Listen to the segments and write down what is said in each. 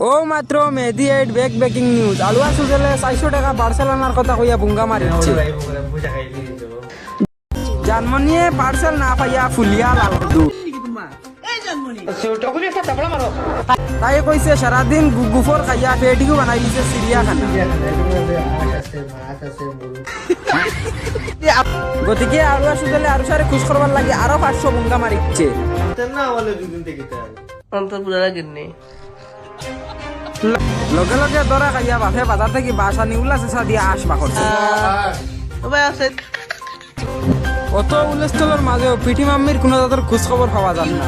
ও মাত্র মেহেদি eight breaking news. আলুয়া সুজলে 400 টাকা parcel আনার কথা কইয়া বুঙ্গা মারিচ্ছে। জানমনিয়ে পার্সেল না পাইয়া ফুলিয়া লালদু। তাই কইছে সারাদিন গুফর খাইয়া পেটিও বানাই দিছে চিড়িয়াখানা। গতিকে আলুয়া সুজলে আরো সারে খুশ করবার লাগে আরো 500 বুঙ্গা মারিচ্ছে। লগে লগে দরা খাইয়া বাপে বাজার থেকে বাসা নিউলা চেঁচা দিয়ে আসবা করছে। অত উল্লেস্থলের মাঝেও পিঠি মাম্মির কোনো তাদের খোঁজ খবর পাওয়া যান না।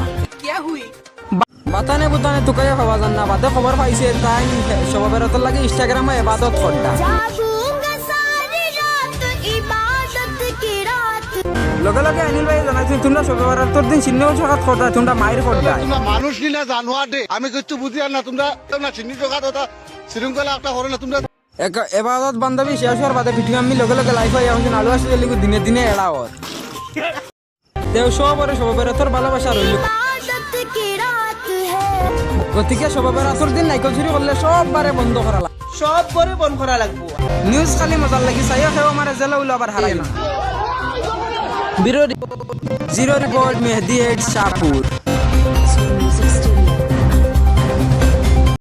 বাতানে বুতানে তুকাইয়া পাওয়া যান না। বাদে খবর পাইছে তাই সবাবের লাগে ইনস্টাগ্রামে এবাদত করতা। লগে লগে অনিল ভাই জানাইছেন তোমরা সবাই তোর দিন চিহ্ন জগাত করতা, তোমরা মায়ের করতা। তোমরা মানুষ নিলা জানোয়ার দে, আমি কিছু বুঝি আর না। তোমরা না চিহ্ন জগাত হতা শৃঙ্খলা একটা করো না তোমরা। এবাদত বান্ধবী শেষ হওয়ার বাদে পিঠি মাম্মি লগে লগে লাইফ হয়ে এখন আলু আসলে দিনে দিনে এড়া ওর দেও সবরে সবাবের তোর ভালোবাসা রইল। গতিকে সবাবের তোর দিন নাইকল চুরি করলে সববারে বন্ধ করা লাগবে, সবরে বন্ধ করা লাগবো। নিউজ খালি মজার লাগি চাইও খেও আমার জেলা উল্লো আবার হারাই না। জিরো রিপোর্ট মেহেদি এইট শাহপুর।